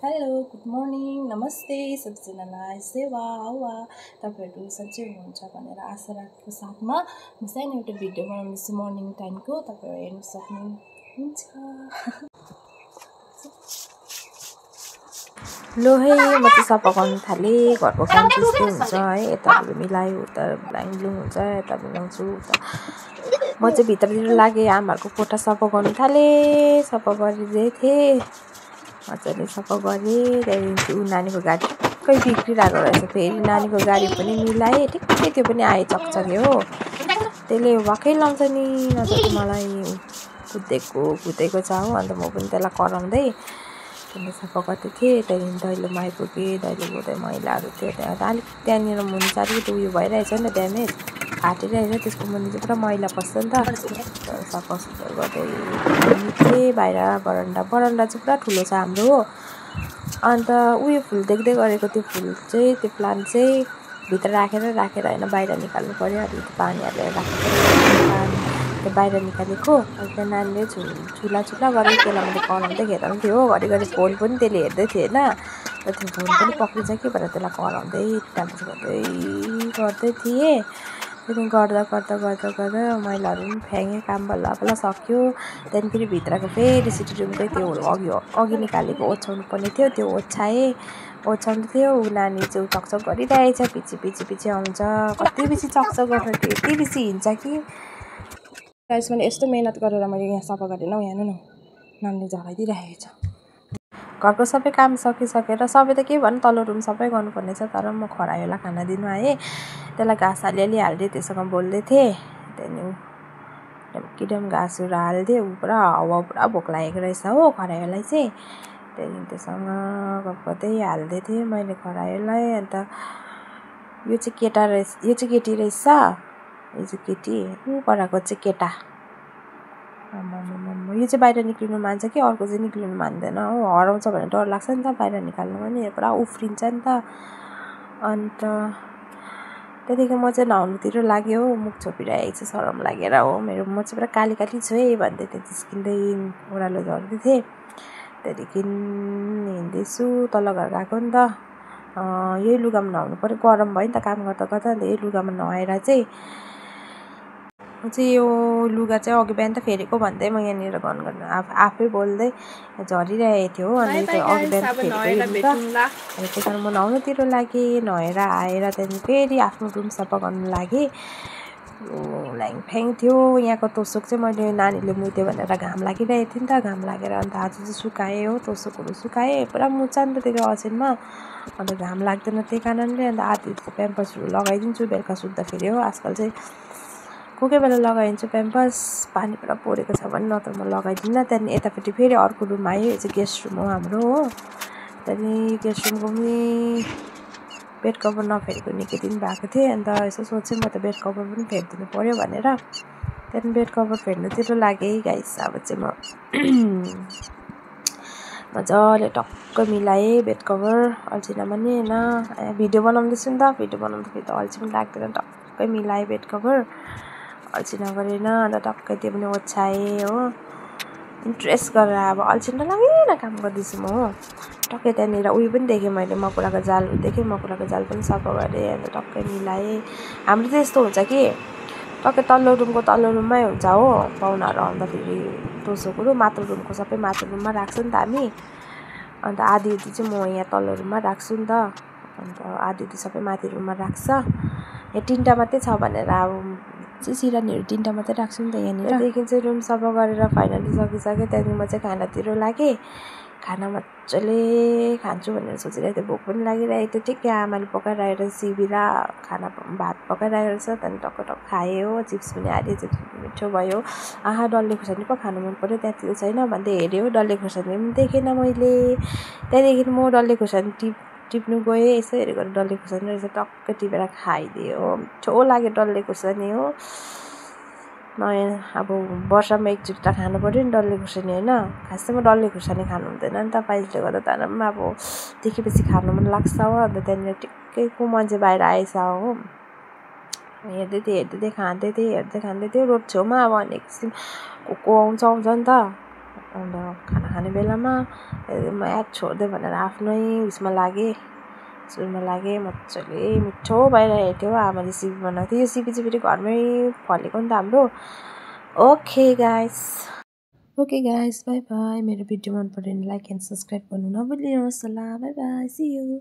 Hello good morning नमस्ते सबैजनालाई सेवा हावा तपाईँहरू सन्चै हुनुहुन्छ भनेर आशा राखेको साथमा म सानो एउटा भिडियो बनाउँदैछु मर्निङ टाइमको तपाईँहरू हेर्न सक्नुहुन्छ। लो है म चाहिँ सफा गर्नु थालेँ। घरको काम त्यस्तै हुन्छ है, यताबाट मिलायो उता मिलाउनु हुन्छ, यता मिलाउँछु उता। म चाहिँ भित्रतिर लागेँ, आमाहरूको कोठा सफा गर्नु थालेँ। सफा गरिदिँदै थिएँ, मजाले सफा गरेँ। त्यहाँदेखि ऊ नानीको गाडी ठिक्कै बिग्रिरहेको रहेछ, फेरि नानीको गाडी पनि मिलाएँ ठिक्कै, त्यो पनि आए चकचके हो। त्यसले वाक्कै लाउँछ नि, नत्र त मलाई कुदेको छ हो। अन्त म पनि त्यसलाई कराउँदै त्यसलाई सफा गर्दै थिएँ। त्यहाँदेखि दैलोमा आइपुगेँ, दैलोको चाहिँ मैलाहरू थियो त्यहाँ अलिक, त्यहाँनिर मुनि चाहिँ अलिकति उयो भइरहेछ नि त, ड्यामेज फाटिरहेछ, त्यसको मुनि चाहिँ पुरा मैला पस्छ नि त। सफा सुग्घर गर्दै थिएँ। बाहिर बरन्डा चाहिँ पुरा ठुलो छ हाम्रो हो। अन्त उयो फुल देख्दै गरेको, त्यो फुल चाहिँ त्यो प्लान्ट चाहिँ भित्र राखेर होइन बाहिर निकाल्नु पऱ्यो। अलिकति पानी हालेर राखेको त्यो बाहिर निकालेको। अनि त्यहाँ नानीले झुला गरेर त्यसलाई मैले कराउँदै खेदाउँदै थियो हो। घरिघरि फोन पनि त्यसले हेर्दै थियो होइन, र त्यो फोन पनि पक्रिन्छ कि भनेर त्यसलाई कराउँदै डान्स गर्दै थिएँ। त्यहाँदेखि गर्दा मैलाहरू पनि फ्याँकेँ, काम बल्ल सक्यो। त्यहाँदेखि फेरि भित्रको फेरि सिटी रुमकै त्यो अघि निकालेको ओछ्याउनु पर्ने थियो, त्यो ओछ्याउनु थियो। ऊ नानी चाहिँ चकचक गरिरहेछ, पछि आउँछ। कति बेसी चकचक गर्छ, यति बेसी हिँड्छ कि गाइस। मैले यस्तो मेहनत गरेर मैले यहाँ सफा गरेन हौ, यहाँ न नानीले झराइदिइरहेको छ। घरको सबै काम सकिसकेर, सबै त के भन्नु तल्लो रुम सबै गर्नुपर्ने छ, तर म खरायोलाई खाना दिनु आएँ। त्यसलाई घाँस अलिअलि हाल्दै त्योसँग बोल्दै थिएँ। त्यहाँदेखि किनम घाँसहरू हालिदिएँ। ऊ पुरा भोक लागेको रहेछ हो खरायोलाई चाहिँ। त्यहाँदेखि त्योसँग गफ गर्दै हाल्दै थिएँ मैले खरायोलाई। अन्त यो चाहिँ केटा रहेछ, यो चाहिँ केटी रहेछ, यो चाहिँ केटी, ऊ पराको चाहिँ केटा। यो चाहिँ बाहिर निक्लिनु मान्छ कि अर्को चाहिँ निक्लिनु मान्दैन हो। हराउँछ भने डर लाग्छ नि त बाहिर निकाल्नु पनि, पुरा उफ्रिन्छ नि त। अन्त त्यहाँदेखि म चाहिँ नुहाउनुतिर लाग्यो हो। मुख छोपिरहेको छ सरम लागेर हो मेरो, म चाहिँ पुरा काली छु है भन्दै थिएँ, जिस्किँदै ओह्रालो झर्दै थिएँ। त्यहाँदेखि हिँड्दैछु, तल्लो घर गएको नि त। यही लुगामा नुहाउनु पऱ्यो, गरम भयो नि त काम गर्दा अन्त यही लुगामा नुहाएर चाहिँ यो लुगा चाहिँ अघि बिहान त फेरेको भन्दै म यहाँनिर आफै बोल्दै झरिरहेको थियो हो। अनि त्यो अघि बिहान फेरेको लुगा, अनि त्यही कारण म नुहाउनुतिर लागेँ। नुहाएर आएर त्यहाँदेखि फेरि आफ्नो रुम सफा गर्नु लागेँ। ल्याङफ्याङ थियो यहाँको तोसक चाहिँ, मैले नानीले मुत्यो भनेर घाम लागिरहेको थियो नि त, घाम लागेर अन्त आज चाहिँ सुकाएँ हो। तोसकहरू सुकाएँ, पुरा मुच्छ नि त त्यो अचेनमा, अन्त घाम लाग्दैन त्यही कारणले। अन्त आधी प्याम्पर्सहरू लगाइदिन्छु बेलुका सुत्दाखेरि हो। आजकल चाहिँ कोही बेला लगाइदिन्छु प्याम्पर्स, पानी पुरा परेको छ भने, नत्र म लगाइदिन्नँ। त्यहाँदेखि यतापट्टि फेरि अर्को रुम आयो, यो चाहिँ गेस्ट रुम हो हाम्रो हो। त्यहाँदेखि गेस्ट रुमको पनि बेड कभर नफेरेको निकै दिन भएको थिएँ। अन्त यसो सोचेँ म त बेड कभर पनि फेरिदिनु पऱ्यो भनेर। त्यहाँदेखि बेड कभर फेर्नुतिर लागेँ गाइस। अब चाहिँ म मजाले टक्क मिलाएँ बेड कभर, अल्छी नमान्ने होइन। भिडियो बनाउँदैछु नि त, भिडियो बनाउँदाखेरि त अल्छी पनि लाग्दैन, टक्कै मिलाएँ बेड कभर, अल्छी नगरेन। अन्त टक्कै त्यो पनि ओछ्याएँ हो, इन्ट्रेस्ट गरेर। अब अल्छी नलागिकन काम गर्दैछु म हो। टक्कै त्यहाँनिर उयो पनि देखेँ मैले, मकुराको जाल देखेँ, मकुराको जाल पनि सफा गरेँ। अन्त टक्कै मिलाएँ। हाम्रो चाहिँ यस्तो हुन्छ कि टक्कै तल्लो रुममै हुन्छ हो। पाहुनाहरू आउँदाखेरि तोसकहरू माथिल्लो रुमको सबै माथिल्लो रुममा राख्छ नि त हामी। अन्त आधी चाहिँ म यहाँ तल्लो रुममा राख्छु नि त, अन्त आधी सबै माथि रुममा राख्छ। यहाँ 3टा मात्रै छ भनेर अब सिरानीहरू 3टा मात्रै राख्छु नि त यहाँनिर। त्यहाँदेखि चाहिँ रुम सफा गरेर फाइनली सकिसक्यो। त्यहाँदेखि म चाहिँ खानातिर लागेँ। खाना मजाले खान्छु भनेर सोचिरहेको थिएँ, भोक पनि लागिरहेको थियो। ठिकै आमाले पकाइरहेको सिबी र खाना भात पकाइरहेको रहेछ। त्यहाँदेखि टक्क खाएँ हो। चिप्स पनि हाल्यो, चिप्स मिठो भयो। आहा डल्ले खुर्सानी पो खानु मन पऱ्यो, त्यहाँतिर छैन भन्दै हेऱ्यो, डल्ले खुर्सानी पनि देखेन मैले। त्यहाँदेखि म डल्ले खुर्सानी टिप्नु गएँ, यसो हेरेको डल्ले खुर्सानी रहेछ, टक्क टिपेर खाइदिएँ हो। मिठो लाग्यो डल्ले खुर्सानी हो। नयाँ अब वर्षमा एकचोटि त खानु पऱ्यो नि डल्ले खुर्सानी होइन। खास चाहिँ म डल्ले खुर्सानी खानु हुँदैन नि त पाइलले गर्दा, तर पनि अब देखेपछि खानु मन लाग्छ हो। अन्त त्यहाँनिर ठिक्कैको मान्छे बाहिर आएछ हो। हेर्दै थिएँ खाँदै थिएँ रोड छेउमा। अब अनेक किसिम को आउँछ नि त, अन्त खाना खाने बेलामा म याद छोड्दै भनेर आफ्नै उयसमा लागेँ सुरमा लागेँ मजाले मिठो भइरहेको थियो आमाले सिमी बनाएको थियो यो सिमी चाहिँ फेरि घरमै फलेको नि त हाम्रो ओके गाइस बाई बाई मेरो भिडियो मन पऱ्यो भने लाइक एन्ड सब्सक्राइब गर्नु नभुल्नुहोस् होला बाई बाई सी यू